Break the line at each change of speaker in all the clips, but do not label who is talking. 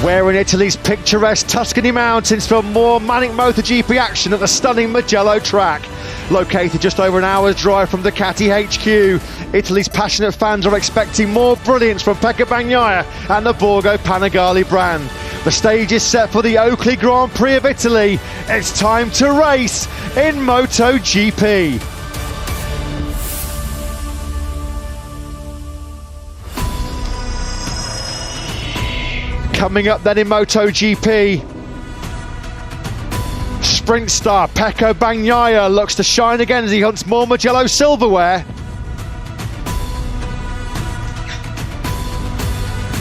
We're in Italy's picturesque Tuscany mountains for more manic MotoGP action at the stunning Mugello track. Located just over an hour's drive from Ducati HQ, Italy's passionate fans are expecting more brilliance from Pecco Bagnaia and the Borgo Panigale brand. The stage is set for the Oakley Grand Prix of Italy. It's time to race in MotoGP. Coming up then in MotoGP, sprint star Pecco Bagnaia looks to shine again as he hunts more Mugello silverware.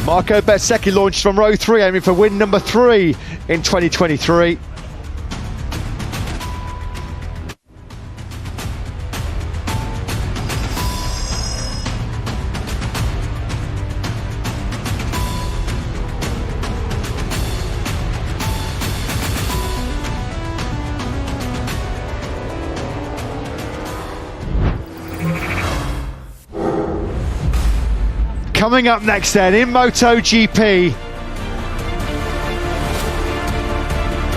Marco Bezzecchi launched from row 3, aiming for win number 3 in 2023. Coming up next then in MotoGP,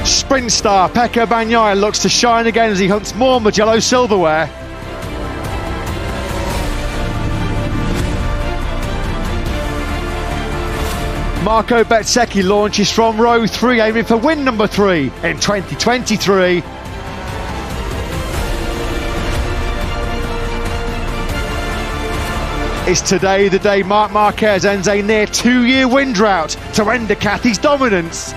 sprint star Pecco Bagnaia looks to shine again as he hunts more Mugello silverware. Marco Bezzecchi launches from row 3, aiming for win number 3 in 2023. Is today the day Marc Marquez ends a near 2-year win drought to end Ducati's dominance?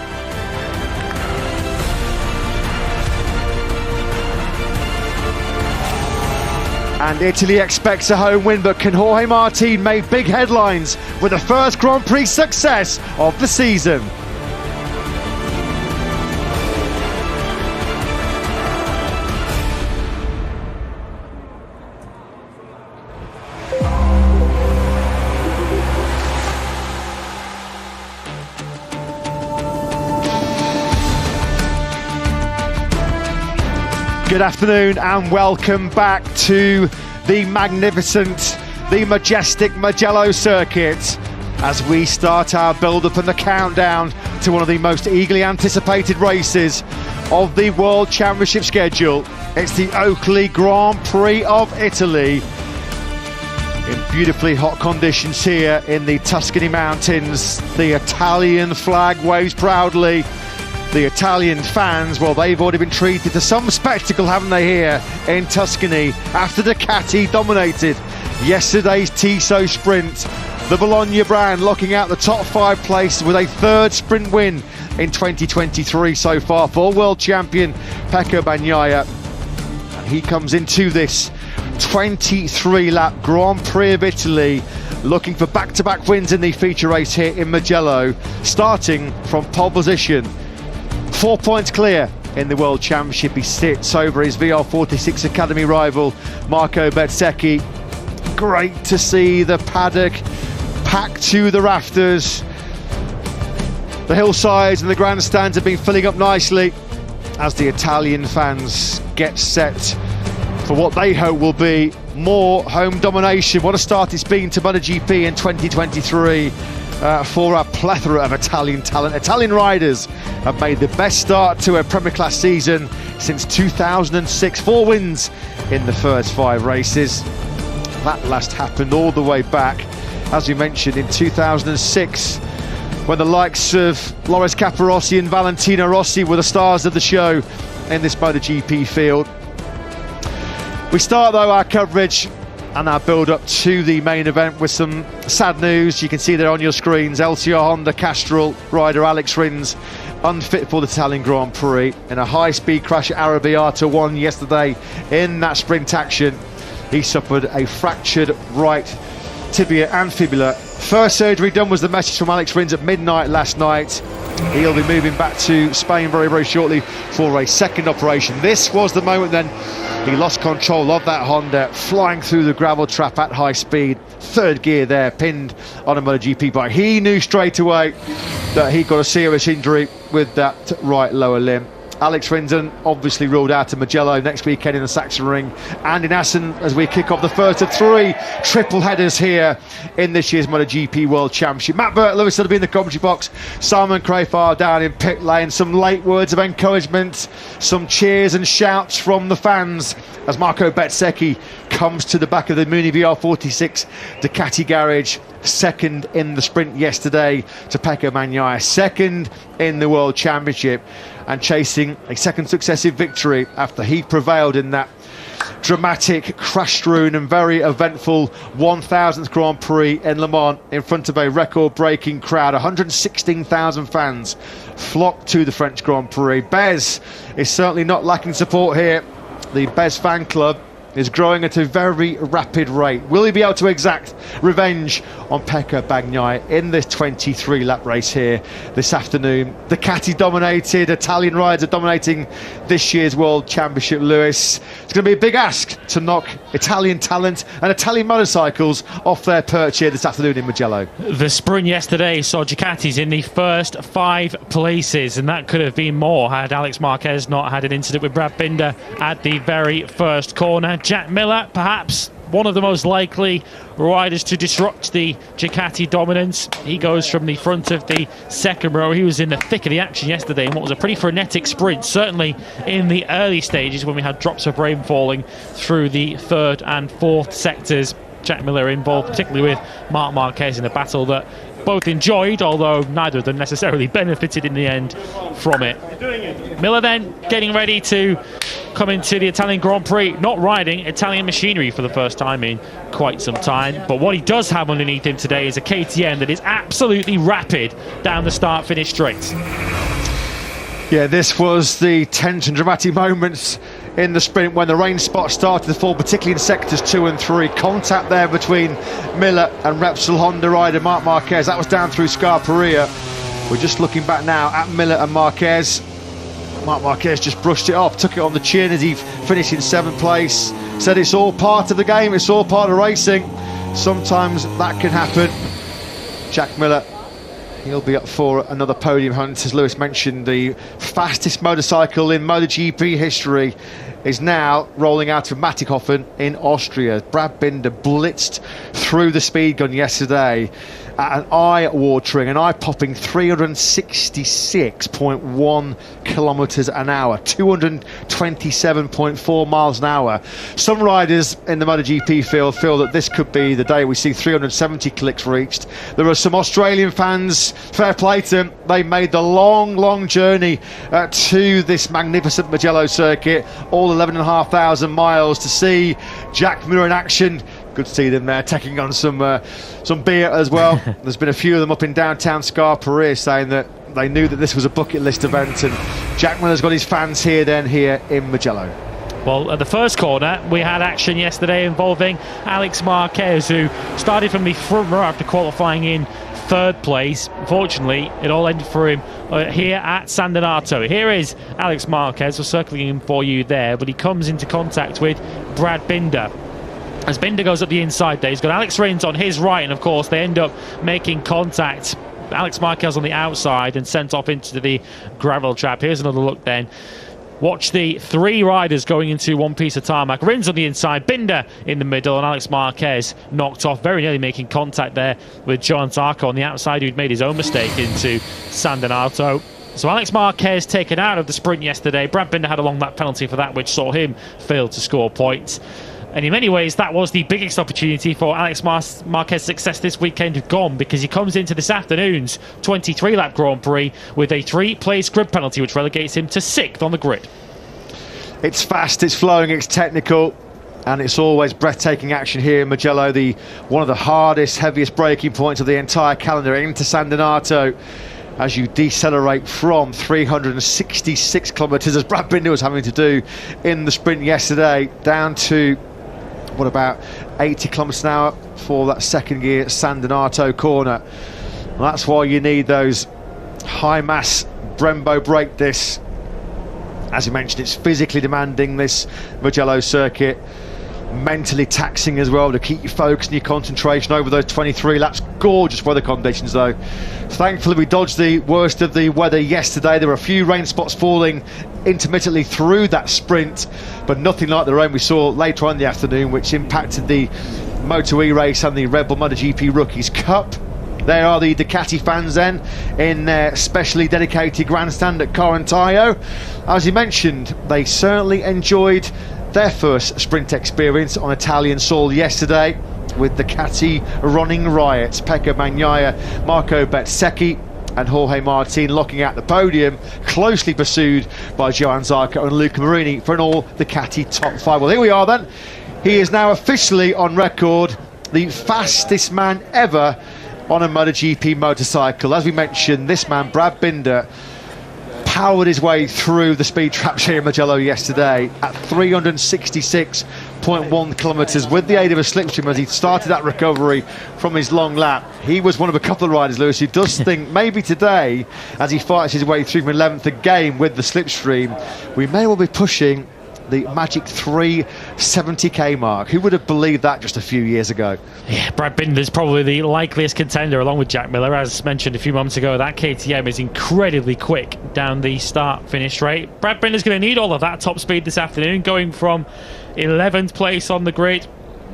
And Italy expects a home win, but can Jorge Martin make big headlines with the first Grand Prix success of the season? Good afternoon and welcome back to the magnificent, the majestic Mugello circuit as we start our build-up and the countdown to one of the most eagerly anticipated races of the World Championship schedule. It's the Oakley Grand Prix of Italy in beautifully hot conditions here in the Tuscany mountains. The Italian flag waves proudly. The Italian fans, well, they've already been treated to some spectacle, haven't they, here in Tuscany after Ducati dominated yesterday's Tissot sprint. The Bologna brand locking out the top 5 places with a 3rd sprint win in 2023 so far for world champion Pecco Bagnaia. And he comes into this 23-lap Grand Prix of Italy looking for back-to-back wins in the feature race here in Mugello, starting from pole position. 4 points clear in the World Championship. He sits over his VR46 Academy rival Marco Bezzecchi. Great to see the paddock packed to the rafters. The hillsides and the grandstands have been filling up nicely as the Italian fans get set for what they hope will be more home domination. What a start it's been to MotoGP in 2023. For a plethora of Italian talent. Italian riders have made the best start to a Premier Class season since 2006. 4 wins in the first 5 races. That last happened all the way back, as we mentioned, in 2006, when the likes of Loris Capirossi and Valentino Rossi were the stars of the show in this MotoGP field. We start, though, our coverage and our build-up to the main event with some sad news. You can see there on your screens, LCR Honda Castrol rider Alex Rins unfit for the Italian Grand Prix in a high-speed crash at Arrabbiata 1 yesterday in that sprint action. He suffered a fractured right tibia and fibula. First surgery done was the message from Alex Rins at midnight last night. He'll be moving back to Spain very, very shortly for a second operation. This was the moment then he lost control of that Honda, flying through the gravel trap at high speed. 3rd gear there, pinned on a MotoGP bike. He knew straight away that he got a serious injury with that right lower limb. Alex Rindon obviously ruled out of Mugello next weekend in the Saxon Ring and in Assen as we kick off the first of 3 triple headers here in this year's MotoGP World Championship. Matt Burt-Lewis will be in the commentary box, Simon Crafar down in pit lane, some late words of encouragement, some cheers and shouts from the fans as Marco Bezzecchi comes to the back of the Muni VR46 Ducati garage. Second in the sprint yesterday to Pecco Bagnaia, second in the World Championship, and chasing a second successive victory after he prevailed in that dramatic, crash-strewn and very eventful 1000th Grand Prix in Le Mans in front of a record-breaking crowd. 116,000 fans flocked to the French Grand Prix. Bez is certainly not lacking support here. The Bez fan club is growing at a very rapid rate. Will he be able to exact revenge on Pecco Bagnaia in this 23-lap race here this afternoon? Ducati dominated, Italian riders are dominating this year's World Championship, Lewis. It's going to be a big ask to knock Italian talent and Italian motorcycles off their perch here this afternoon in Mugello.
The sprint yesterday saw Ducatis in the first 5 places, and that could have been more had Alex Marquez not had an incident with Brad Binder at the very first corner. Jack Miller, perhaps one of the most likely riders to disrupt the Ducati dominance. He goes from the front of the second row. He was in the thick of the action yesterday in what was a pretty frenetic sprint, certainly in the early stages when we had drops of rain falling through the third and fourth sectors. Jack Miller involved particularly with Marc Marquez in a battle that both enjoyed, although neither of them necessarily benefited in the end from it. Miller then getting ready to come into the Italian Grand Prix, not riding Italian machinery for the first time in quite some time, but what he does have underneath him today is a KTM that is absolutely rapid down the start-finish straight.
Yeah, this was the tense and dramatic moments in the sprint when the rain spots started to fall, particularly in sectors 2 and 3. Contact there between Miller and Repsol Honda rider Marc Marquez. That was down through Scarperia. We're just looking back now at Miller and Marquez. Marc Marquez just brushed it off, took it on the chin as he finished in 7th place. Said it's all part of the game, it's all part of racing. Sometimes that can happen. Jack Miller, he'll be up for another podium hunt. As Lewis mentioned, the fastest motorcycle in MotoGP history is now rolling out of Mattighofen in Austria. Brad Binder blitzed through the speed gun yesterday at an eye-watering, an eye-popping 366.1 kilometres an hour, 227.4 miles an hour. Some riders in the MotoGP field feel that this could be the day we see 370 clicks reached. There are some Australian fans, fair play to them, they made the long journey to this magnificent Mugello circuit, all 11,500 miles to see Jack Miller in action. Good to see them there taking on some beer as well. There's been a few of them up in downtown Scarperia saying that they knew that this was a bucket list event, and Jack Miller's got his fans here in Mugello.
Well, at the first corner, we had action yesterday involving Alex Marquez, who started from the front row after qualifying in 3rd place. Unfortunately, it all ended for him here at San Donato. Here is Alex Marquez. We're circling him for you there, but he comes into contact with Brad Binder. As Binder goes up the inside there, he's got Alex Rins on his right, and of course they end up making contact. Alex Marquez on the outside and sent off into the gravel trap. Here's another look then. Watch the 3 riders going into one piece of tarmac. Rins on the inside, Binder in the middle, and Alex Marquez knocked off, very nearly making contact there with John Zarco on the outside, who'd made his own mistake into San Donato. So Alex Marquez taken out of the sprint yesterday. Brad Binder had a long lap penalty for that, which saw him fail to score points. And in many ways, that was the biggest opportunity for Alex Marquez's success this weekend gone, because he comes into this afternoon's 23-lap Grand Prix with a 3-place grid penalty, which relegates him to 6th on the grid.
It's fast, it's flowing, it's technical, and it's always breathtaking action here in Mugello, one of the hardest, heaviest braking points of the entire calendar into San Donato. As you decelerate from 366 kilometres, as Brad Binder was having to do in the sprint yesterday, down to what, about 80 kilometres an hour for that second gear San Donato corner. And that's why you need those high mass Brembo brake discs. As you mentioned, it's physically demanding, this Mugello circuit. mentally taxing as well to keep your focus and your concentration over those 23 laps. Gorgeous weather conditions though. Thankfully we dodged the worst of the weather yesterday. There were a few rain spots falling intermittently through that sprint, but nothing like the rain we saw later on in the afternoon, which impacted the Moto E race and the Red Bull MotoGP Rookies Cup. There are the Ducati fans then in their specially dedicated grandstand at Correntaio. As you mentioned, they certainly enjoyed their first sprint experience on Italian soil yesterday with Ducati running riot. Pecco Bagnaia, Marco Bezzecchi and Jorge Martin locking out the podium, closely pursued by Johann Zarco and Luca Marini for an all Ducati top 5. Well, here we are then. He is now officially on record the fastest man ever on a MotoGP motorcycle. As we mentioned, this man, Brad Binder, powered his way through the speed traps here in Mugello yesterday at 366.1 kilometres with the aid of a slipstream as he started that recovery from his long lap. He was one of a couple of riders, Lewis, who does think maybe today, as he fights his way through from 11th again with the slipstream, we may well be pushing the magic 370k mark. Who would have believed that just a few years ago?
Yeah, Brad Binder's probably the likeliest contender along with Jack Miller. As mentioned a few moments ago, that KTM is incredibly quick down the start-finish straight. Brad Binder's going to need all of that top speed this afternoon, going from 11th place on the grid.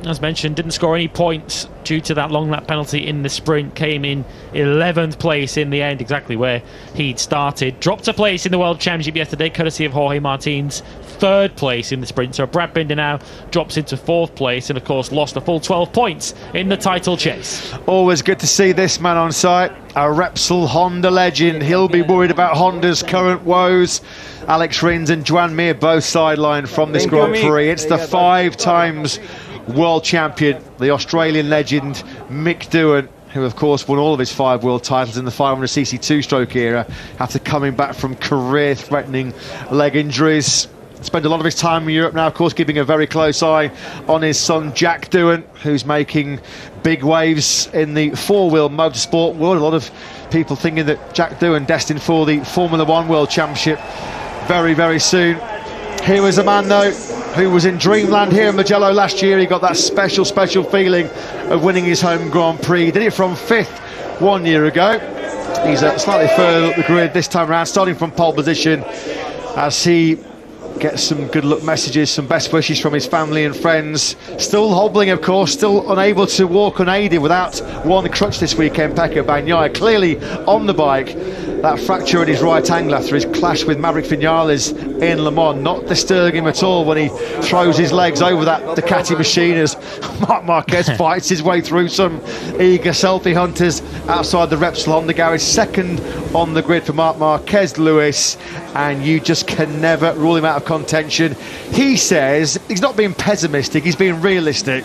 As mentioned, didn't score any points due to that long lap penalty in the sprint. Came in 11th place in the end, exactly where he'd started. Dropped a place in the World Championship yesterday, courtesy of Jorge Martin's 3rd place in the sprint. So Brad Binder now drops into 4th place and, of course, lost a full 12 points in the title chase.
Always good to see this man on site. A Repsol Honda legend. He'll be worried about Honda's current woes. Alex Rins and Joan Mir both sidelined from this Grand Prix. It's the 5 times world champion, the Australian legend Mick Doohan, who of course won all of his 5 world titles in the 500cc 2-stroke era after coming back from career-threatening leg injuries. Spent a lot of his time in Europe now, of course, keeping a very close eye on his son Jack Doohan, who's making big waves in the 4-wheel motorsport world. A lot of people thinking that Jack Doohan destined for the Formula 1 World Championship very, very soon. Here was a man, though, who was in dreamland here in Mugello last year. He got that special feeling of winning his home Grand Prix. He did it from 5th 1 year ago. He's slightly further up the grid this time around, starting from pole position as he gets some good luck messages, some best wishes from his family and friends. Still hobbling, of course, still unable to walk unaided without one crutch this weekend. Pecco Bagnaia clearly on the bike. That fracture in his right ankle after his clash with Maverick Vinales in Le Mans, not disturbing him at all when he throws his legs over that Ducati machine as Marc Marquez fights his way through some eager selfie hunters outside the Repsol Honda garage. 2nd on the grid for Marc Marquez, Lewis, and you just can never rule him out of contention. He says he's not being pessimistic, he's being realistic.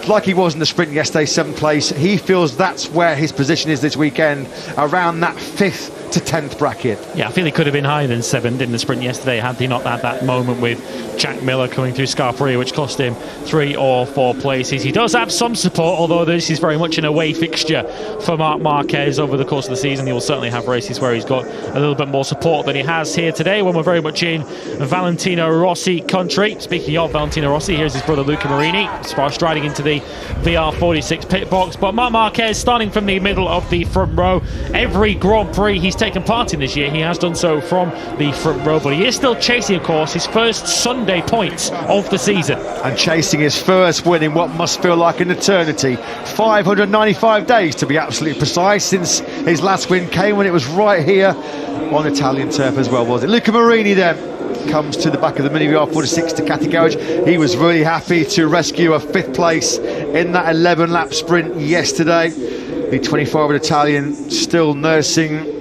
Like he was in the sprint yesterday, 7th place. He feels that's where his position is this weekend, around that 5th to 10th bracket.
Yeah, I feel he could have been higher than 7th in the sprint yesterday had he not had that moment with Jack Miller coming through Scarperia, which cost him 3 or 4 places. He does have some support, although this is very much an away fixture for Marc Marquez over the course of the season. He will certainly have races where he's got a little bit more support than he has here today, when we're very much in Valentino Rossi country. Speaking of Valentino Rossi, here's his brother Luca Marini, striding into the VR46 pit box. But Marc Marquez starting from the middle of the front row. Every Grand Prix he's taken part in this year, he has done so from the front row, but he is still chasing, of course, his first Sunday points of the season. And
chasing his first win in what must feel like an eternity. 595 days to be absolutely precise since his last win came, when it was right here on Italian turf as well, was it? Luca Marini then comes to the back of the Mini VR46 Ducati garage. He was really happy to rescue a 5th place in that 11-lap sprint yesterday. The 24-year-old Italian still nursing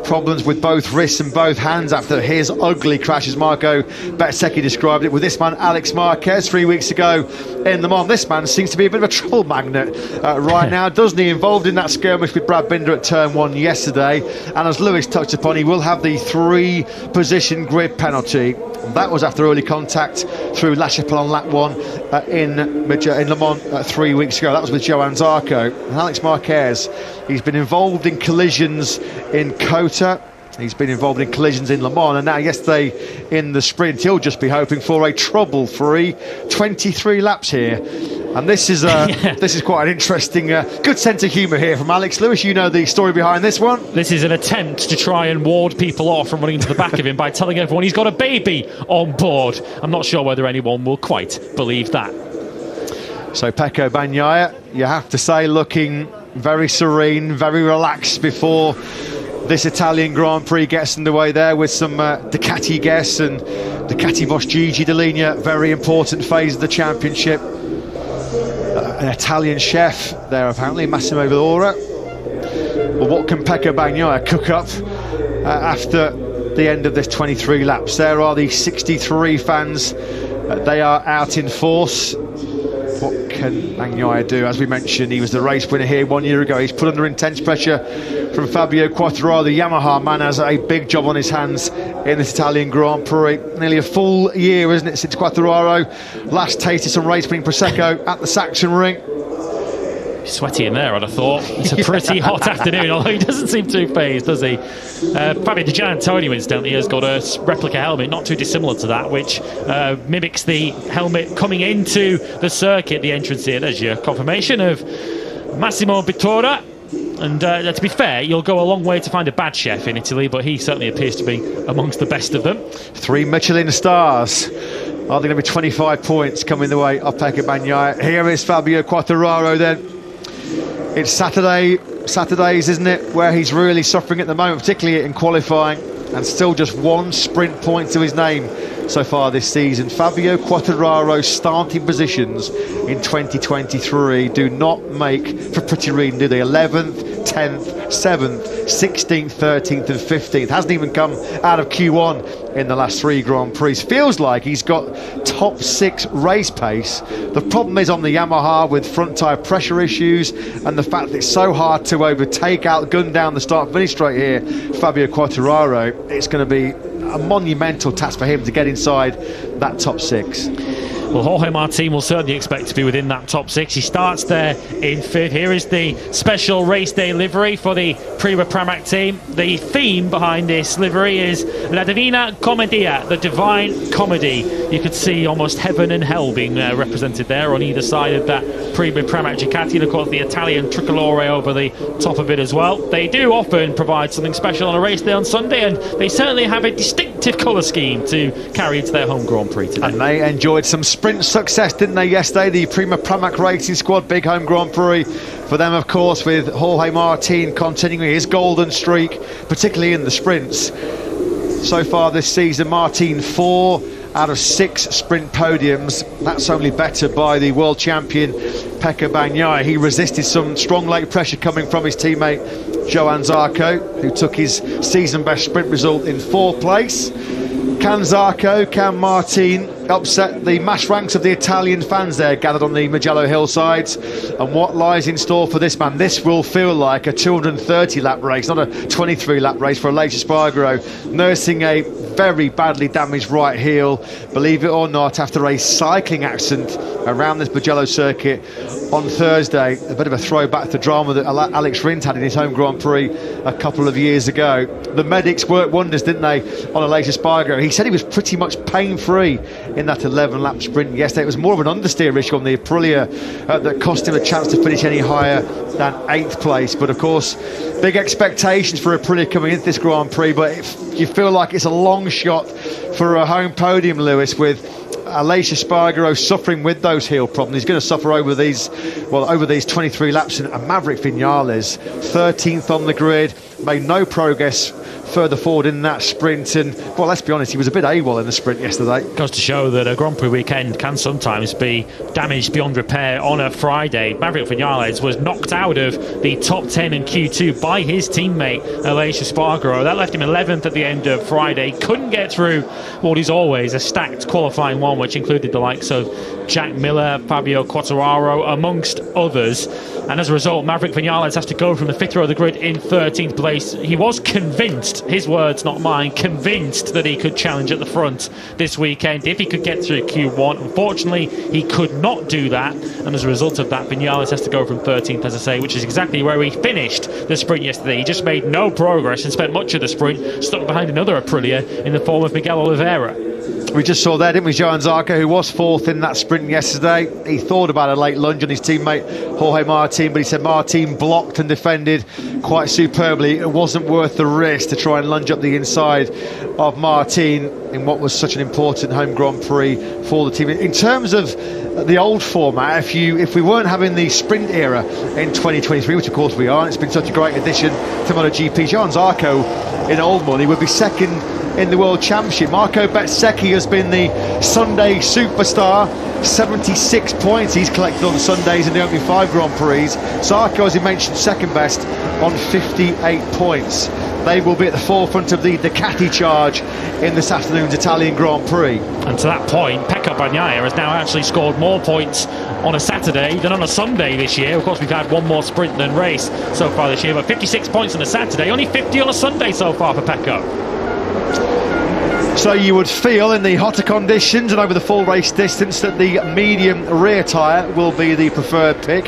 problems with both wrists and both hands after his ugly crash, as Marco Bezzecchi described it, with this man Alex Marquez 3 weeks ago in Le Mans. This man seems to be a bit of a trouble magnet right now, doesn't he? Involved in that skirmish with Brad Binder at turn 1 yesterday, and as Lewis touched upon, he will have the 3-position grid penalty. That was after early contact through La Chapelle on lap 1 in Le Mans 3 weeks ago. That was with Johann Zarco. And Alex Marquez, he's been involved in collisions in Kota, He's been involved in collisions in Le Mans, and now yesterday in the sprint he'll just be hoping for a trouble-free 23 laps here. And this is this is quite an interesting, good sense of humour here from Alex Lewis. You know the story behind this one.
This is an attempt to try and ward people off from running into the back of him by telling everyone he's got a baby on board. I'm not sure whether anyone will quite believe that.
So Pecco Bagnaia, you have to say, looking very serene, very relaxed before this Italian Grand Prix gets underway there with some Ducati guests and Ducati boss Gigi Dall'Igna. Very important phase of the championship. An Italian chef there, apparently, Massimo Villora. Well, what can Pecco Bagnaia cook up after the end of this 23 laps? There are the 63 fans. They are out in force. What can Bagnaia do? As we mentioned, he was the race winner here 1 year ago. He's put under intense pressure from Fabio Quartararo. The Yamaha man has a big job on his hands in this Italian Grand Prix. Nearly a full year, isn't it, since Quartararo last tasted some race-winning Prosecco at the Saxon Ring.
Sweaty in there, I'd have thought. It's a pretty hot afternoon, although he doesn't seem too phased, does he? Fabio Di Giannantonio, incidentally, has got a replica helmet, not too dissimilar to that, which mimics the helmet coming into the circuit, the entrance here. There's your confirmation of Massimo Bittora. And to be fair, you'll go a long way to find a bad chef in Italy, but he certainly appears to be amongst the best of them. 3
Michelin stars. Are there going to be 25 points coming the way of Pecco Bagnaia? Here is Fabio Quartararo then. It's Saturdays, isn't it, where he's really suffering at the moment, particularly in qualifying, and still just 1 sprint point to his name so far this season. Fabio Quartararo's starting positions in 2023 do not make for pretty reading, do they? 11th, 10th, 7th, 16th, 13th and 15th. Hasn't even come out of Q1 in the last 3 Grand Prix. Feels like he's got top 6 race pace. The problem is on the Yamaha with front tyre pressure issues and the fact that it's so hard to overtake, outgun down the start-finish straight here. Fabio Quartararo, it's going to be a monumental task for him to get inside that top 6.
Well, Jorge Martin will certainly expect to be within that top 6. He starts there in 5th. Here is the special race day livery for the Prima Pramac team. The theme behind this livery is La Divina Commedia, the Divine Comedy. You could see almost heaven and hell being represented there on either side of that Prima Pramac Ducati, and of course the Italian tricolore over the top of it as well. They do often provide something special on a race day on Sunday, and they certainly have a distinctive colour scheme to carry into their home Grand Prix today.
And they enjoyed some sprint success, didn't they, yesterday? The Prima Pramac Racing Squad, big home Grand Prix for them, of course, with Jorge Martin continuing his golden streak, particularly in the sprints. So far this season, Martin 4 out of 6 sprint podiums. That's only better by the world champion Pecco Bagnaia. He resisted some strong late pressure coming from his teammate Johann Zarco, who took his season best sprint result in 4th place. Can Zarco, can Martin upset the mass ranks of the Italian fans there gathered on the Mugello hillsides? And what lies in store for this man? This will feel like a 230 lap race, not a 23 lap race for Aleix Espargaro, nursing a very badly damaged right heel, believe it or not, after a cycling accident around this Mugello circuit on Thursday. A bit of a throwback to the drama that Alex Rins had in his home Grand Prix a couple of years ago. The medics worked wonders, didn't they, on Aleix Espargaro? He said he was pretty much pain-free in that 11-lap sprint yesterday. It was more of an understeer issue on the Aprilia that cost him a chance to finish any higher than 8th place. But of course, big expectations for Aprilia coming into this Grand Prix, but you feel like it's a long shot for a home podium, Lewis, with Aleix Espargaro suffering with those heel problems. He's going to suffer over these 23 laps, and Maverick Vinales 13th on the grid, made no progress further forward in that sprint, and well, let's be honest, he was a bit AWOL in the sprint yesterday.
Goes to show that a Grand Prix weekend can sometimes be damaged beyond repair on a Friday. Maverick Vinales was knocked out of the top 10 in Q2 by his teammate Aleix Espargaro. That left him 11th at the end of Friday. Couldn't get through what is always a stacked qualifying one, which included the likes of Jack Miller, Fabio Quartararo, amongst others. And as a result, Maverick Vinales has to go from the 5th row of the grid in 13th, but race, he was convinced, his words not mine, convinced that he could challenge at the front this weekend if he could get through Q1. Unfortunately, he could not do that, and as a result of that, Vinales has to go from 13th, as I say, which is exactly where he finished the sprint yesterday. He just made no progress and spent much of the sprint stuck behind another Aprilia in the form of Miguel Oliveira.
We just saw there, didn't we, Johan Zarco, who was fourth in that sprint yesterday. He thought about a late lunge on his teammate Jorge Martin, but he said Martin blocked and defended quite superbly. It wasn't worth the risk to try and lunge up the inside of Martin in what was such an important home Grand Prix for the team. In terms of the old format, if we weren't having the sprint era in 2023, which of course we are, and it's been such a great addition to MotoGP, Johan Zarco in old money would be second in the World Championship. Marco Bezzecchi has been the Sunday superstar, 76 points he's collected on Sundays in the opening 5 Grand Prix. Zarco, as he mentioned, second best on 58 points. They will be at the forefront of the Ducati charge in this afternoon's Italian Grand Prix.
And to that point, Pecco Bagnaia has now actually scored more points on a Saturday than on a Sunday this year. Of course, we've had one more sprint than race so far this year, but 56 points on a Saturday, only 50 on a Sunday so far for Pecco.
So you would feel in the hotter conditions and over the full race distance that the medium rear tyre will be the preferred pick.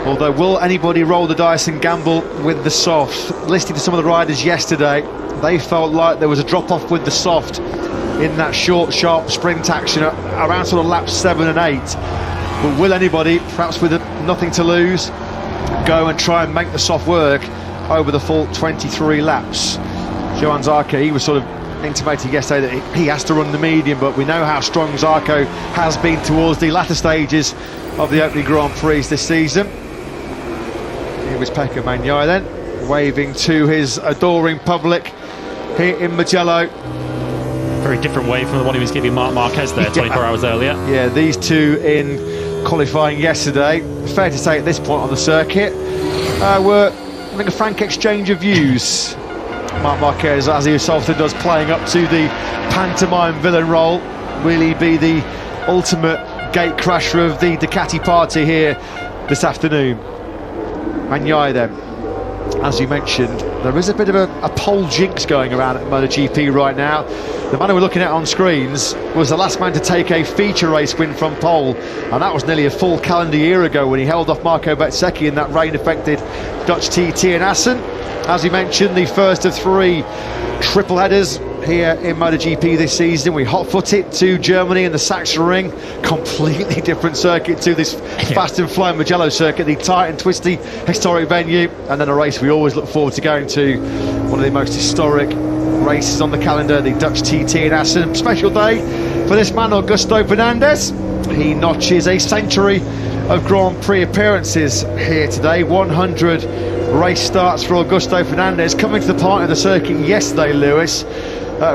Although, will anybody roll the dice and gamble with the soft? Listening to some of the riders yesterday, they felt like there was a drop-off with the soft in that short, sharp sprint action around sort of laps 7 and 8. But will anybody, perhaps with nothing to lose, go and try and make the soft work over the full 23 laps? Johan Zarco, he was sort of intimated yesterday that he has to run the medium, but we know how strong Zarco has been towards the latter stages of the opening Grand Prix this season. Here was Pecco Bagnaia then, waving to his adoring public here in Mugello.
Very different wave from the one he was giving Marc Marquez there 24 hours earlier.
Yeah, these two in qualifying yesterday, fair to say at this point on the circuit, were having a frank exchange of views. Marc Marquez, as he so often does, playing up to the pantomime villain role. Will he be the ultimate gatecrasher of the Ducati party here this afternoon? Bagnaia then, as you mentioned, there is a bit of a pole jinx going around at MotoGP right now. The man who we're looking at on screens was the last man to take a feature race win from pole, and that was nearly a full calendar year ago when he held off Marco Bezzecchi in that rain-affected Dutch TT in Assen. As we mentioned, the first of 3 triple headers here in MotoGP this season. We hot-foot it to Germany in the Sachsenring, completely different circuit to this fast and flying Mugello circuit, the tight and twisty historic venue, and then a race we always look forward to going to, one of the most historic races on the calendar, the Dutch TT in Assen. Special day for this man, Augusto Fernandez. He notches a century of Grand Prix appearances here today. 100 race starts for Augusto Fernandez, coming to the part of the circuit yesterday, Lewis,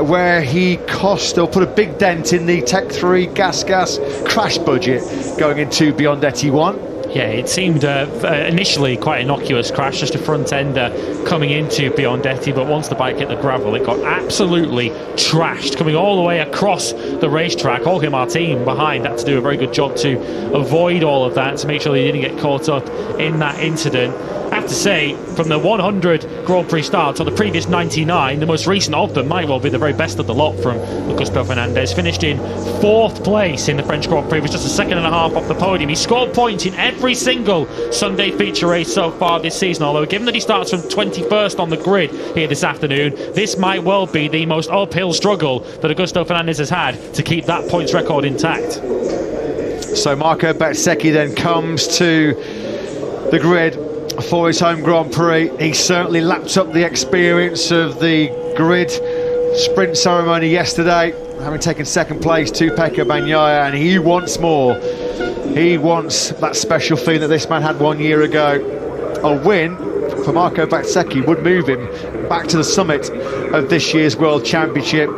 where he put a big dent in the Tech 3 gas crash budget going into Biondetti 1.
Yeah, it seemed initially quite innocuous crash, just a front ender coming into Biondetti, but once the bike hit the gravel, it got absolutely trashed, coming all the way across the racetrack. Jorge Martin behind had to do a very good job to avoid all of that, to make sure he didn't get caught up in that incident. I have to say, from the 100 Grand Prix starts on the previous 99, the most recent of them might well be the very best of the lot from Augusto Fernandez. Finished in 4th place in the French Grand Prix, was just a second and a half off the podium. He scored points in every single Sunday feature race so far this season, although given that he starts from 21st on the grid here this afternoon, this might well be the most uphill struggle that Augusto Fernandez has had to keep that points record intact.
So Marco Bezzecchi then comes to the grid for his home Grand Prix. He certainly lapped up the experience of the grid sprint ceremony yesterday, having taken second place to Pecco Bagnaia, and he wants more. He wants that special feeling that this man had 1 year ago. A win for Marco Bezzecchi would move him back to the summit of this year's World Championship,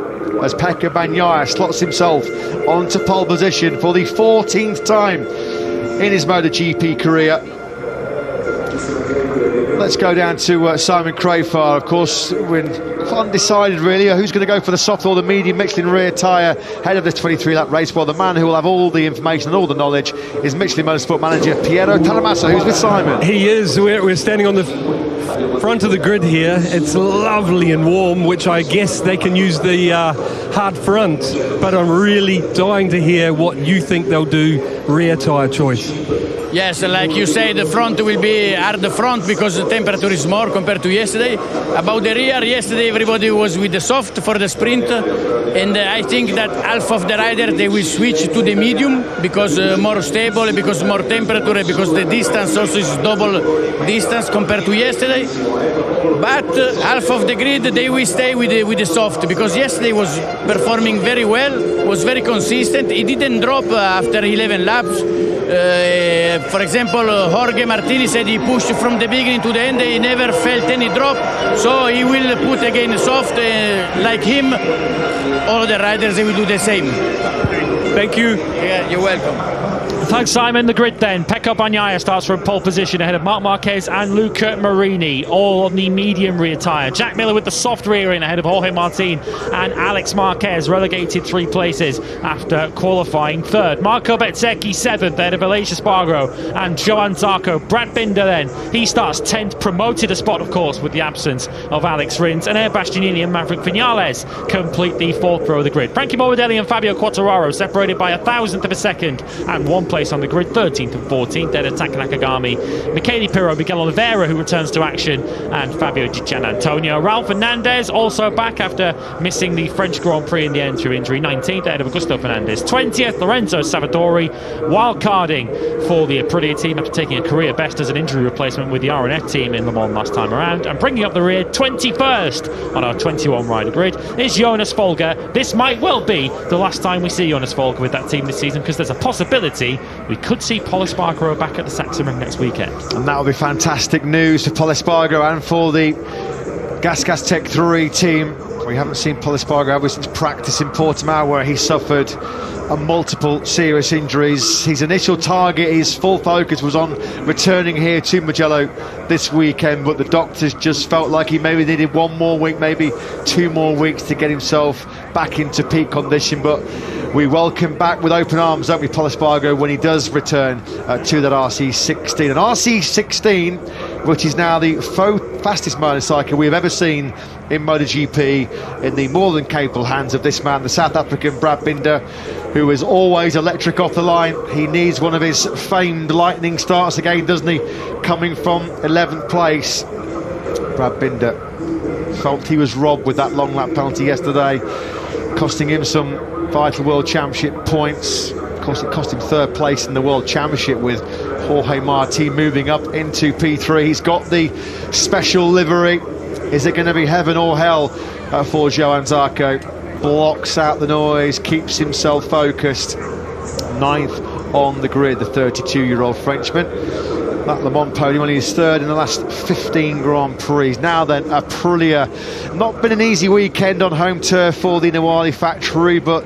as Pecco Bagnaia slots himself onto pole position for the 14th time in his MotoGP career. Let's go down to Simon Crafar. Of course, we're undecided really who's going to go for the soft or the medium Michelin rear tyre ahead of this 23-lap race. Well, the man who will have all the information and all the knowledge is Michelin Motorsport manager Piero Talamassa, who's with Simon.
He is. We're standing on the front of the grid here. It's lovely and warm, which I guess they can use the hard front, but I'm really dying to hear what you think they'll do rear tyre choice.
Yes, like you say, the front will be hard front because the temperature is more compared to yesterday. About the rear, yesterday everybody was with the soft for the sprint, and I think that half of the rider they will switch to the medium because more stable, because more temperature, because the distance also is double distance compared to yesterday. But half of the grid they will stay with the soft because yesterday was performing very well, was very consistent. He didn't drop after 11 laps. For example, Jorge Martini said he pushed from the beginning to the end, he never felt any drop, so he will put again soft like him. All the riders they will do the same.
Thank you.
Yeah, you're welcome.
Thanks, Simon. The grid then. Pecco Bagnaia starts from pole position ahead of Marc Marquez and Luca Marini, all on the medium rear tyre. Jack Miller with the soft rear in ahead of Jorge Martin and Alex Marquez, relegated 3 places after qualifying third. Marco Bezzecchi 7th ahead of Aleix Espargaro and Johan Zarco. Brad Binder then, he starts 10th, promoted a spot, of course, with the absence of Alex Rins. And Air Bastianini and Maverick Vinales complete the 4th row of the grid. Frankie Morbidelli and Fabio Quartararo separated by 1,000th of a second and 1 place on the grid, 13th and 14th. Then Taka Nakagami, Michele Pirro, Miguel Oliveira, who returns to action, and Fabio Di Gianantonio. Ralph Fernandez also back after missing the French Grand Prix in the end through injury, 19th ahead of Augusto Fernandez. 20th, Lorenzo Savadori, wildcarding for the Aprilia team after taking a career best as an injury replacement with the RNF team in Le Mans last time around. And bringing up the rear, 21st on our 21 rider grid is Jonas Folger. This might well be the last time we see Jonas Folger with that team this season, because there's a possibility we could see Pol Espargaro back at the Sachsenring next weekend.
And that will be fantastic news for Pol Espargaro and for the GasGas Tech 3 team. We haven't seen Pol Espargaro ever since practice in Portimao, where he suffered multiple serious injuries. His initial target, his full focus was on returning here to Mugello this weekend, but the doctors just felt like he maybe needed 1 more week, maybe 2 more weeks to get himself back into peak condition. But we welcome back with open arms, don't we, Pol Espargaro, when he does return to that RC16. An RC16, which is now the fastest motorcycle we have ever seen in MotoGP, in the more than capable hands of this man, the South African Brad Binder, who is always electric off the line. He needs one of his famed lightning starts again, doesn't he? Coming from 11th place. Brad Binder felt he was robbed with that long lap penalty yesterday, costing him some vital World Championship points. Of course, it cost him 3rd place in the World Championship with Jorge Martin moving up into P3. He's got the special livery. Is it going to be heaven or hell for Johan Zarco? Blocks out the noise, keeps himself focused. 9th on the grid, the 32-year-old Frenchman. That Le Mans podium, only his 3rd in the last 15 Grand Prix. Now then, Aprilia. Not been an easy weekend on home turf for the Nawali factory, but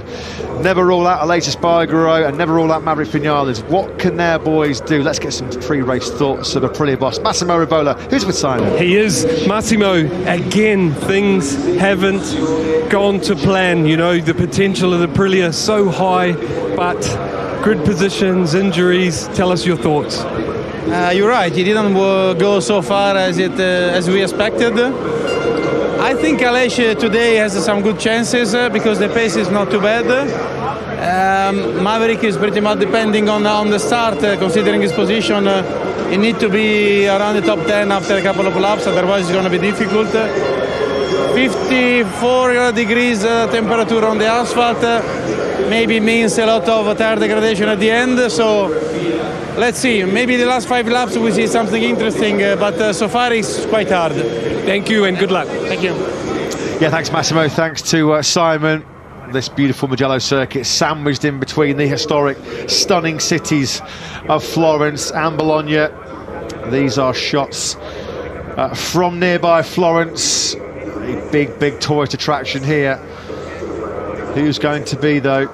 never rule out Aleix Espargaro and never rule out Maverick Vinales. What can their boys do? Let's get some pre-race thoughts of Aprilia boss Massimo Rivola, who's with Simon.
He is. Massimo, again, things haven't gone to plan. You know, the potential of Aprilia so high, but grid positions, injuries. Tell us your thoughts.
You're right, he didn't go so far as we expected. I think Aleix today has some good chances because the pace is not too bad. Maverick is pretty much depending on the start, considering his position. He needs to be around the top 10 after a couple of laps, otherwise it's going to be difficult. 54 degrees temperature on the asphalt maybe means a lot of tire degradation at the end, so let's see, maybe the last 5 laps we see something interesting, but so far it's quite hard.
Thank you and good luck.
Thank you.
Yeah, thanks Massimo, thanks to Simon. This beautiful Mugello circuit sandwiched in between the historic, stunning cities of Florence and Bologna. These are shots from nearby Florence. A big tourist attraction here. Who's going to be, though,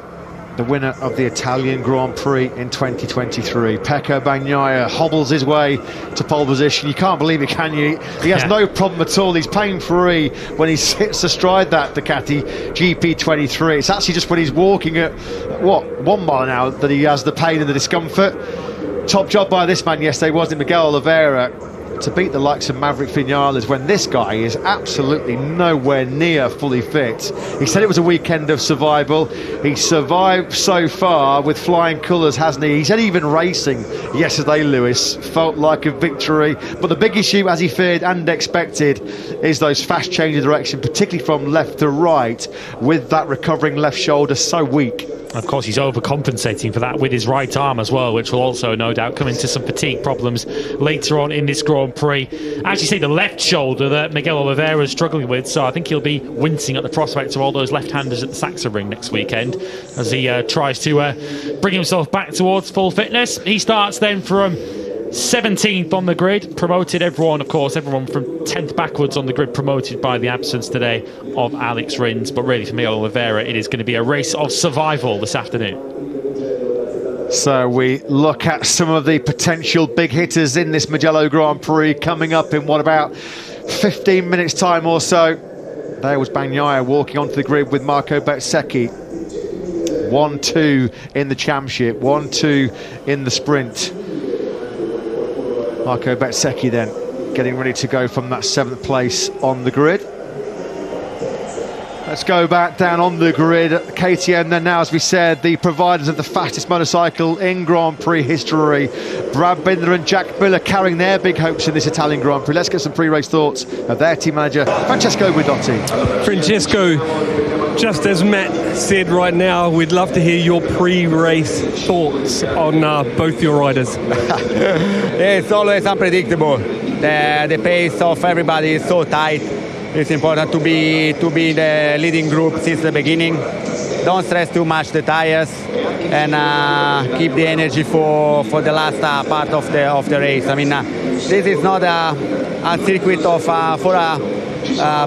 the winner of the Italian Grand Prix in 2023. Pecco Bagnaia hobbles his way to pole position. You can't believe it, can you? He has no problem at all. He's paying free when he sits astride that Ducati GP23. It's actually just when he's walking at, 1 mile an hour that he has the pain and the discomfort. Top job by this man yesterday, wasn't it, Miguel Oliveira, to beat the likes of Maverick Vinales when this guy is absolutely nowhere near fully fit. He said it was a weekend of survival. He survived so far with flying colours, hasn't he? He said even racing yesterday, Lewis, felt like a victory. But the big issue, as he feared and expected, is those fast change of direction, particularly from left to right, with that recovering left shoulder so weak.
Of course, he's overcompensating for that with his right arm as well, which will also no doubt come into some fatigue problems later on in this Grand Prix. I actually see the left shoulder that Miguel Oliveira is struggling with, so I think he'll be wincing at the prospect of all those left-handers at the Saxa Ring next weekend as he tries to bring himself back towards full fitness. He starts then from 17th on the grid, promoted everyone from 10th backwards on the grid, promoted by the absence today of Alex Rins. But really, for Miguel Oliveira, it is going to be a race of survival this afternoon.
So we look at some of the potential big hitters in this Mugello Grand Prix coming up in about 15 minutes time or so. There was Bagnaia walking onto the grid with Marco Bezzecchi. 1-2 in the championship, 1-2 in the sprint. Marco Bezzecchi then getting ready to go from that 7th place on the grid. Let's go back down on the grid. KTM then now, as we said, the providers of the fastest motorcycle in Grand Prix history. Brad Binder and Jack Miller carrying their big hopes in this Italian Grand Prix. Let's get some pre-race thoughts of their team manager, Francesco Guidotti.
Francesco, just as Matt said right now, we'd love to hear your pre-race thoughts on both your riders.
It's always unpredictable. The pace of everybody is so tight. It's important to be in the leading group since the beginning. Don't stress too much the tires and keep the energy for the last part of the race. I mean, this is not a circuit for a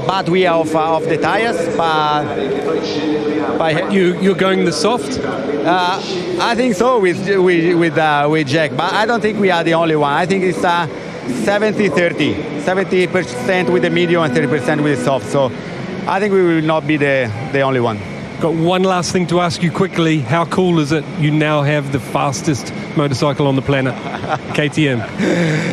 bad wear of the tires, but
you're going the soft.
I think so with Jack, but I don't think we are the only one. I think it's 70-30, 70% with the medium and 30% with the soft. So I think we will not be the only one.
Got one last thing to ask you quickly. How cool is it you now have the fastest motorcycle on the planet, KTM?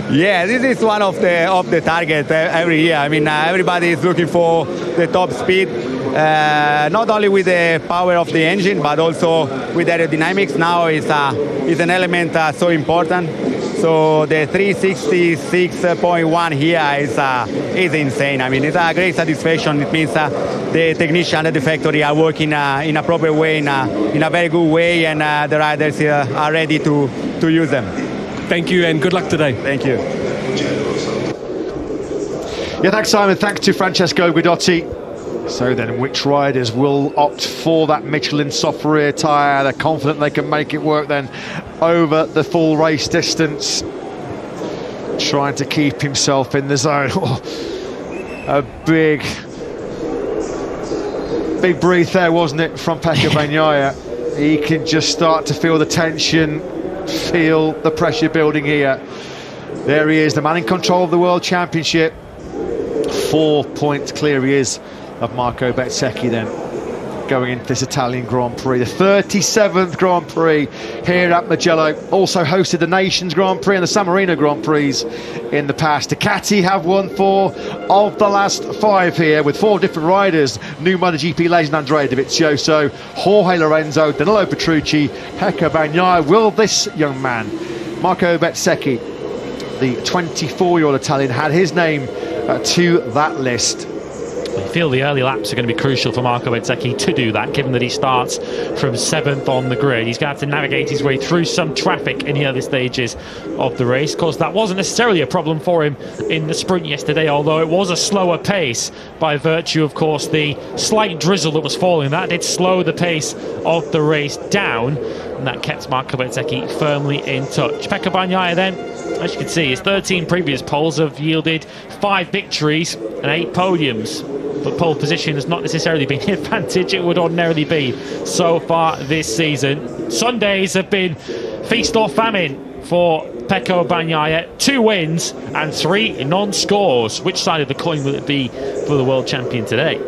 Yeah, this is one of the targets every year. I mean, everybody is looking for the top speed, not only with the power of the engine, but also with aerodynamics. Now is an element so important. So the 366.1 here is insane. I mean, it's a great satisfaction. It means the technicians at the factory are working in a proper way, in a very good way, and the riders are ready to use them.
Thank you, and good luck today.
Thank you.
Yeah, thanks, Simon. Thanks to Francesco Guidotti. So then, which riders will opt for that Michelin soft rear tyre? They're confident they can make it work then over the full race distance. Trying to keep himself in the zone. A big breath there, wasn't it, from Pecco Bagnaia? He can just start to feel the tension, feel the pressure building here. There he is, the man in control of the World Championship. 4 points clear he is of Marco Bezzecchi then, going into this Italian Grand Prix, the 37th Grand Prix here at Mugello. Also hosted the Nations Grand Prix and the San Marino Grand Prix in the past. Ducati have won 4 of the last 5 here with 4 different riders. New MotoGP legend Andrea Dovizioso, Jorge Lorenzo, Danilo Petrucci, Pecco Bagnaia. Will this young man, Marco Bezzecchi, the 24-year-old Italian, had his name to that list?
I feel the early laps are going to be crucial for Marco Bezzecchi to do that, given that he starts from 7th on the grid. He's going to have to navigate his way through some traffic in the early stages of the race. Of course, that wasn't necessarily a problem for him in the sprint yesterday, although it was a slower pace by virtue, of course, the slight drizzle that was falling. That did slow the pace of the race down, and that kept Marco Bezzecchi firmly in touch. Pecco Bagnaia then, as you can see, his 13 previous poles have yielded 5 victories and 8 podiums. but pole position has not necessarily been the advantage it would ordinarily be so far this season. Sundays have been feast or famine for Pecco Bagnaia. 2 wins and 3 non-scores. Which side of the coin will it be for the world champion today?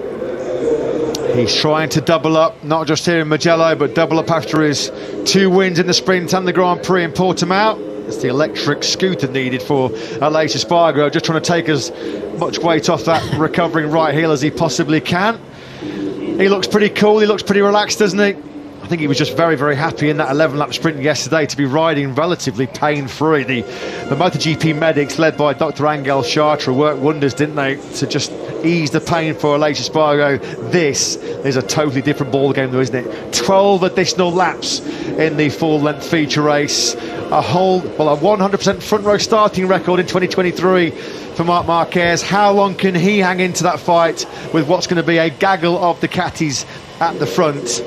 He's trying to double up, not just here in Mugello, but double up after his 2 wins in the sprint and the Grand Prix in Portimao. It's the electric scooter needed for Aleix Espargaro, just trying to take as much weight off that recovering right heel as he possibly can. He looks pretty cool, he looks pretty relaxed, doesn't he? I think he was just very, very happy in that 11-lap sprint yesterday to be riding relatively pain-free. The MotoGP medics, led by Dr. Angel Chartres, worked wonders, didn't they, to just ease the pain for Aleix Espargaro. This is a totally different ball game, though, isn't it? 12 additional laps in the full-length feature race. A 100% front row starting record in 2023 for Marc Marquez. How long can he hang into that fight with what's going to be a gaggle of Ducatis at the front?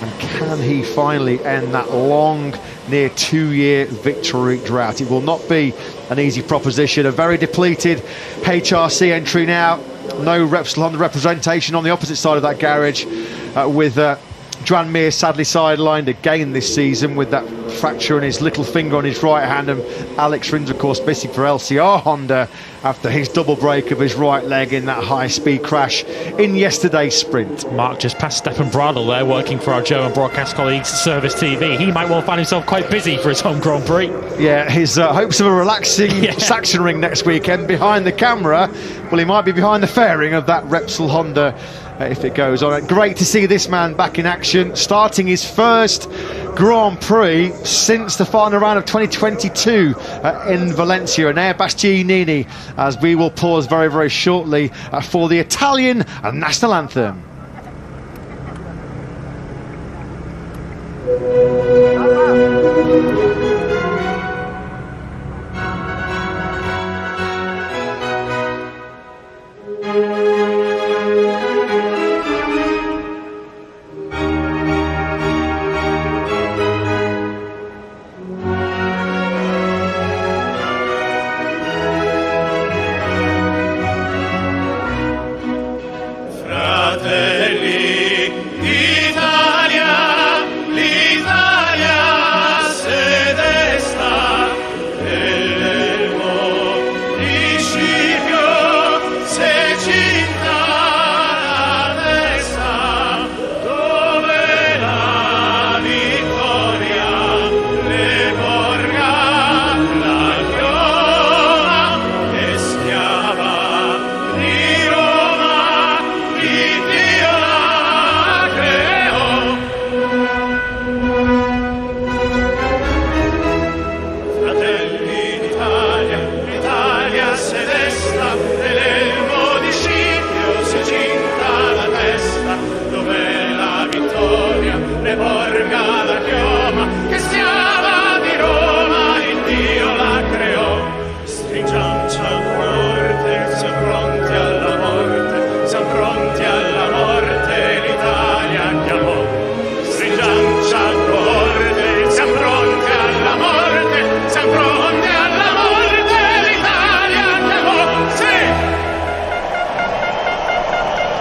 And can he finally end that long, near 2-year victory drought? It will not be an easy proposition. A very depleted HRC entry now. No Repsol Honda representation on the opposite side of that garage, with Joan Mir sadly sidelined again this season with that fracture in his little finger on his right hand, and Alex Rins, of course, missing for LCR Honda after his double break of his right leg in that high-speed crash in yesterday's sprint.
Mark just passed Stefan Bradl there, working for our German broadcast colleagues, Service TV. He might well find himself quite busy for his home Grand Prix.
Yeah, his hopes of a relaxing Sachsenring next weekend behind the camera, well, he might be behind the fairing of that Repsol Honda if it goes on. Great to see this man back in action, starting his first Grand Prix since the final round of 2022 in Valencia, and Air Bastianini, as we will pause very, very shortly for the Italian national anthem.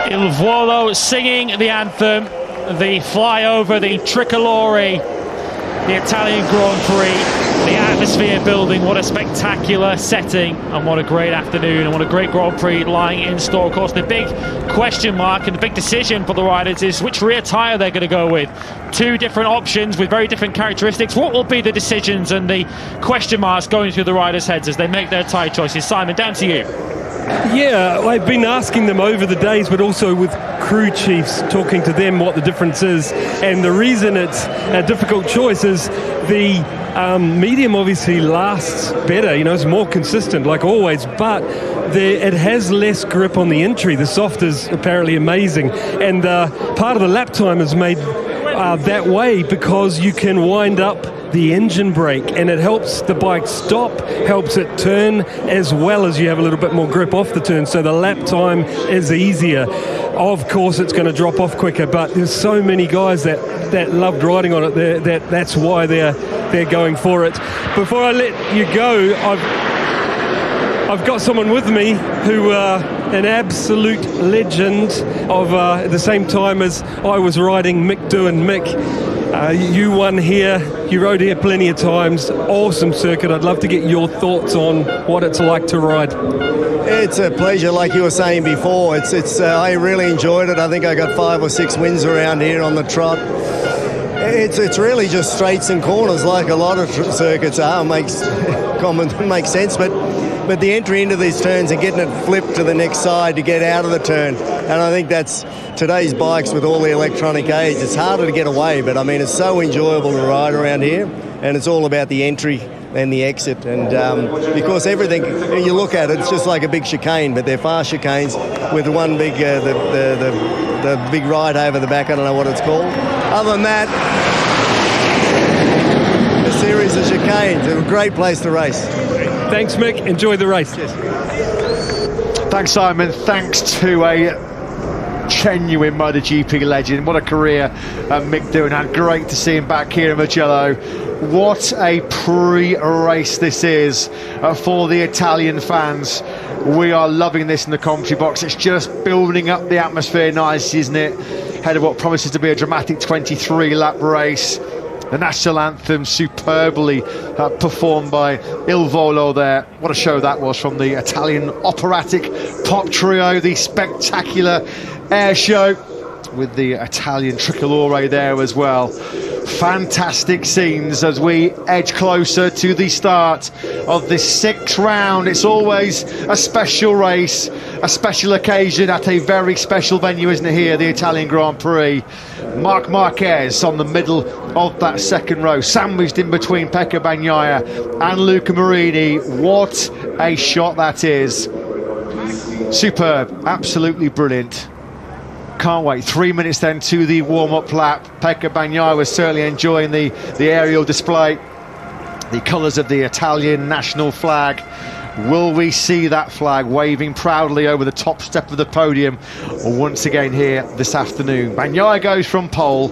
Il Volo singing the anthem, the flyover, the tricolore, the Italian Grand Prix, the atmosphere building. What a spectacular setting, and what a great afternoon, and what a great Grand Prix lying in store. Of course, the big question mark and the big decision for the riders is which rear tyre they're going to go with. 2 different options with very different characteristics. What will be the decisions and the question marks going through the riders' heads as they make their tyre choices? Simon, down to you.
Yeah, I've been asking them over the days, but also with crew chiefs, talking to them what the difference is. And the reason it's a difficult choice is the medium obviously lasts better, you know, it's more consistent like always, but it has less grip on the entry. The soft is apparently amazing, and part of the lap time is made that way because you can wind up the engine brake, and it helps the bike stop, helps it turn, as well as you have a little bit more grip off the turn, so the lap time is easier. Of course it's going to drop off quicker, but there's so many guys that loved riding on it, that's why they're going for it. Before I let you go, I've got someone with me who an absolute legend of at the same time as I was riding, Mick Doohan. Mick, you won here, you rode here plenty of times, awesome circuit. I'd love to get your thoughts on what it's like to ride.
It's a pleasure, like you were saying before. I really enjoyed it. I think I got 5 or 6 wins around here on the trot. It's really just straights and corners, like a lot of circuits are. Makes sense, but the entry into these turns and getting it flipped to the next side to get out of the turn, and I think that's today's bikes with all the electronic age. It's harder to get away, but I mean it's so enjoyable to ride around here, and it's all about the entry and the exit, and because everything you look at it's just like a big chicane, but they're fast chicanes with one big the big ride over the back. I don't know what it's called. Other than that, a series of chicanes. It's a great place to race.
Thanks, Mick. Enjoy the race.
Cheers.
Thanks, Simon. Thanks to a genuine MotoGP legend. What a career Mick Doohan had. Great to see him back here in Mugello. What a pre-race this is for the Italian fans. We are loving this in the commentary box. It's just building up the atmosphere nicely, isn't it? Ahead of what promises to be a dramatic 23-lap race. The national anthem superbly performed by Il Volo there. What a show that was from the Italian operatic pop trio. The spectacular air show with the Italian tricolore there as well. Fantastic scenes as we edge closer to the start of this 6th round. It's always a special race, a special occasion at a very special venue, isn't it, here, the Italian Grand Prix. Marc Marquez on the middle of that second row, sandwiched in between Pecco Bagnaia and Luca Marini. What a shot that is. Superb, absolutely brilliant. Can't wait. 3 minutes then to the warm-up lap. Pecco Bagnaia was certainly enjoying the aerial display, the colours of the Italian national flag. Will we see that flag waving proudly over the top step of the podium once again here this afternoon? Bagnaia goes from pole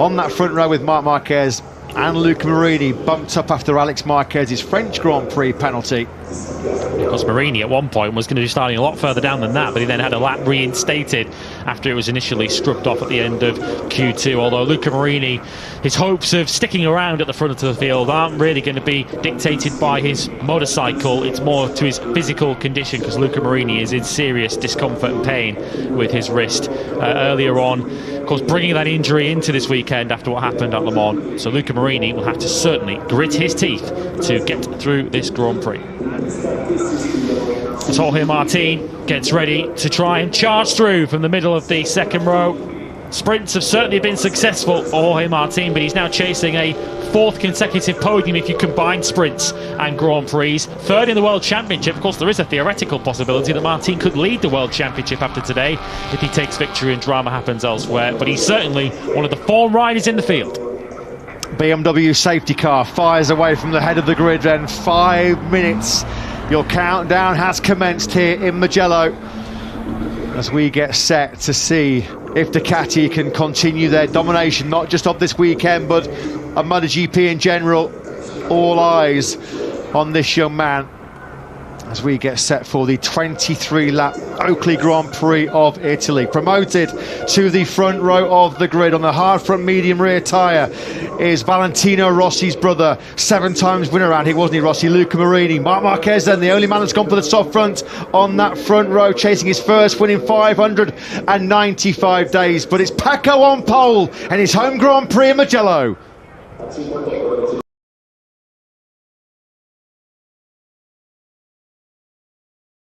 on that front row with Marc Marquez, and Luca Marini bumped up after Alex Marquez's French Grand Prix penalty.
Because Marini at one point was going to be starting a lot further down than that, but he then had a lap reinstated after it was initially scrubbed off at the end of Q2. Although Luca Marini, his hopes of sticking around at the front of the field aren't really going to be dictated by his motorcycle. It's more to his physical condition, because Luca Marini is in serious discomfort and pain with his wrist. Earlier on, of course, bringing that injury into this weekend after what happened at Le Mans. So Luca Marini will have to certainly grit his teeth to get through this Grand Prix. Jorge Martin gets ready to try and charge through from the middle of the second row. Sprints have certainly been successful for Jorge Martin, but he's now chasing a 4th consecutive podium if you combine sprints and Grand Prix. 3rd in the World Championship. Of course, there is a theoretical possibility that Martin could lead the World Championship after today if he takes victory and drama happens elsewhere, but he's certainly one of the form riders in the field.
BMW safety car fires away from the head of the grid then. 5 minutes. Your countdown has commenced here in Mugello as we get set to see if Ducati can continue their domination, not just of this weekend, but of MotoGP in general. All eyes on this young man as we get set for the 23-lap Oakley Grand Prix of Italy. Promoted to the front row of the grid on the hard front medium rear tyre is Valentino Rossi's brother, 7 times winner around here, wasn't he, Rossi? Luca Marini. Marc Marquez then, the only man that's gone for the soft front on that front row, chasing his first win in 595 days. But it's Pecco on pole and his home Grand Prix in Mugello.